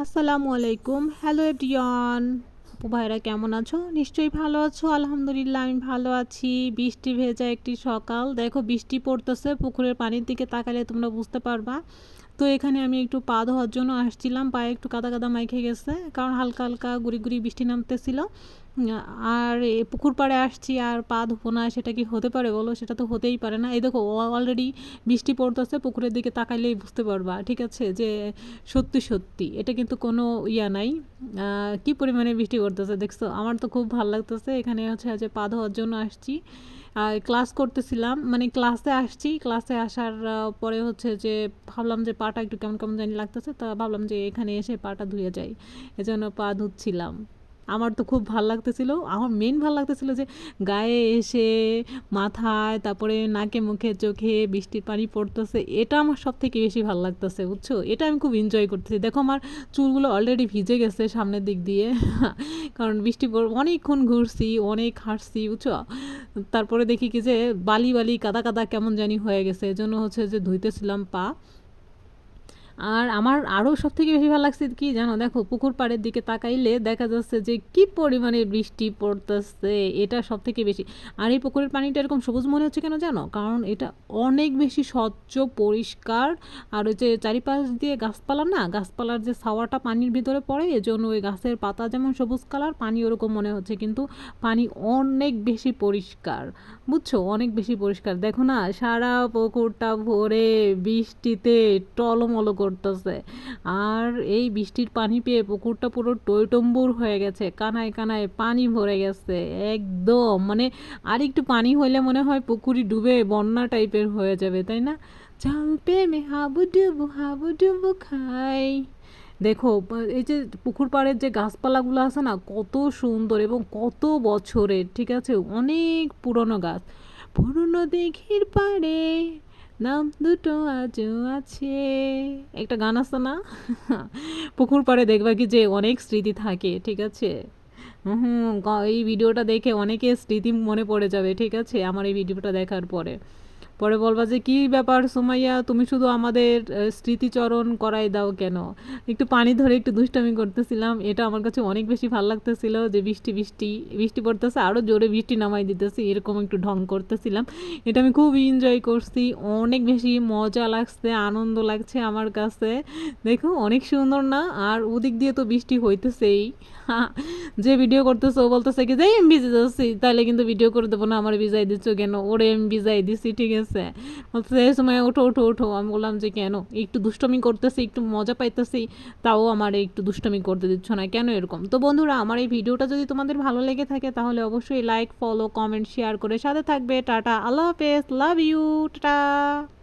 আসসালামু আলাইকুম। Hello everyone. আপু ভাইরা কেমন আছো? নিশ্চয়ই ভালো আছো। আলহামদুলিল্লাহ আমি ভালো আছি। বৃষ্টি ভেজা একটি সকাল। দেখো বৃষ্টি পড়তেছে, পুকুরের পানির দিকে তাকালে তোমরা বুঝতে পারবা। তো এখানে আমি একটু পা ধোয়ার জন্য আসছিলাম, পায়ে একটু কাদা কাদা মাইখে গেছে, কারণ হালকা হালকা গুড়ি গুড়ি বৃষ্টি নামতেছিল। আর এই পুকুর পাড়ে আসছি আর পা ধোবো না, সেটা কি হতে পারে বলো? সেটা তো হতেই পারে না। এই দেখো অলরেডি বৃষ্টি পড়তেছে, পুকুরের দিকে তাকাইলেই বুঝতে পারবা, ঠিক আছে, যে সত্যি সত্যি এটা কিন্তু কোনো ইয়া নাই। কি পরিমাণে বৃষ্টি পড়তেছে দেখছো? আমার তো খুব ভালো লাগতেছে। এখানে হচ্ছে আজ পা ধোয়ার জন্য আসছি। ক্লাস করতেছিলাম, মানে ক্লাসে আসছি, ক্লাসে আসার পরে হচ্ছে যে ভাবলাম যে পাটা একটু কেমন কেমন জানি লাগতেছে, তা ভাবলাম যে এখানে এসে পাটা ধুয়ে যাই, এজন্য পা ধুচ্ছিলাম। আমার তো খুব ভাল লাগতেছিল। আমার মেন ভাল লাগতেছিল যে গায়ে এসে মাথায়, তারপরে নাকে মুখে চোখে বৃষ্টির পানি পড়তেছে, এটা আমার সব থেকে বেশি ভাল লাগতেছে, বুঝছো? এটা আমি খুব এনজয় করতেছি। দেখো আমার চুলগুলো অলরেডি ভিজে গেছে সামনের দিক দিয়ে কারণ বৃষ্টি অনেকক্ষণ ঘুরছি, অনেক হাঁটছি, বুঝছো? তারপরে দেখি কি যে বালি বালি কাদা কাদা কেমন জানি হয়ে গেছে, এজন্য হচ্ছে যে ধুইতেছিলাম পা। আর আমার আরও সবথেকে বেশি ভালো লাগছে কি জানো? দেখো পুকুর পাড়ের দিকে তাকাইলে দেখা যাচ্ছে যে কি পরিমাণে বৃষ্টি পড়তেছে, এটা সবথেকে বেশি। আর এই পুকুরের পানিটা এরকম সবুজ মনে হচ্ছে কেন জানো? কারণ এটা অনেক বেশি স্বচ্ছ পরিষ্কার। আর ওই যে চারিপাশ দিয়ে গাছপালা, না গাছপালার যে ছাওয়াটা পানির ভিতরে পড়ে, এজন্য ওই গাছের পাতা যেমন সবুজ কালার, পানি ওরকম মনে হচ্ছে, কিন্তু পানি অনেক বেশি পরিষ্কার, বুঝছো? অনেক বেশি পরিষ্কার। দেখো না, সারা পুকুরটা ভরে বৃষ্টিতে টলমলো করতেছে। আর এই বৃষ্টির পানি পেয়ে পুকুরটা পুরো টইটম্বুর হয়ে গেছে, কানায় কানায় পানি ভরে গেছে একদম। মানে আর একটু পানি হইলে মনে হয় পুকুরি ডুবে বন্যা টাইপের হয়ে যাবে, তাই না? চল প্রেমে হাবু ডুবু খাই। দেখো এই যে পুকুর পাড়ের যে গাছপালাগুলো আছে না, কত সুন্দর এবং কত বছরের, ঠিক আছে, অনেক পুরনো গাছ। পুরনো দিঘির পাড়ে নাম দুটো আজও আছে, একটা গান আছে না? পুকুর পাড়ে দেখবা কি যে অনেক স্মৃতি থাকে, ঠিক আছে। হুম, এই ভিডিওটা দেখে অনেকের স্মৃতি মনে পড়ে যাবে, ঠিক আছে, আমার এই ভিডিওটা দেখার পরে। পরে বলবা যে কী ব্যাপার সুমাইয়া, তুমি শুধু আমাদের স্মৃতিচরণ করাই দাও কেন? একটু পানি ধরে একটু দুষ্টামি করতেছিলাম, এটা আমার কাছে অনেক বেশি ভালো লাগতেছিল, যে বৃষ্টি বৃষ্টি বৃষ্টি পড়তেছে, আরও জোরে বৃষ্টি নামাই দিতেছি, এরকম একটু ঢং করতেছিলাম। এটা আমি খুব এনজয় করছি, অনেক বেশি মজা লাগছে, আনন্দ লাগছে আমার কাছে। দেখো অনেক সুন্দর না? আর ওদিক দিয়ে তো বৃষ্টি হইতেছেই। যে ভিডিও করতেছে ও বলতেছে কি যে আমি ভিজে যাচ্ছি, তাহলে কিন্তু ভিডিও করে দেবো না, আমার ভিজাই দিচ্ছ কেন? ওরে আমি ভিজাই দিচ্ছি, ঠিক আছে। বলতেছে এই সময় ওঠো ওঠো ওঠো। আমি বললাম যে কেন? একটু দুষ্টমি করতেছি, একটু মজা পাইতেছি, তাও আমার একটু দুষ্টমি করতে দিচ্ছ না কেন? এরকম। তো বন্ধুরা, আমার এই ভিডিওটা যদি তোমাদের ভালো লেগে থাকে তাহলে অবশ্যই লাইক, ফলো, কমেন্ট, শেয়ার করে সাথে থাকবে। টাটা, আল্লাহ হাফেজ, লাভ ইউ, টাটা।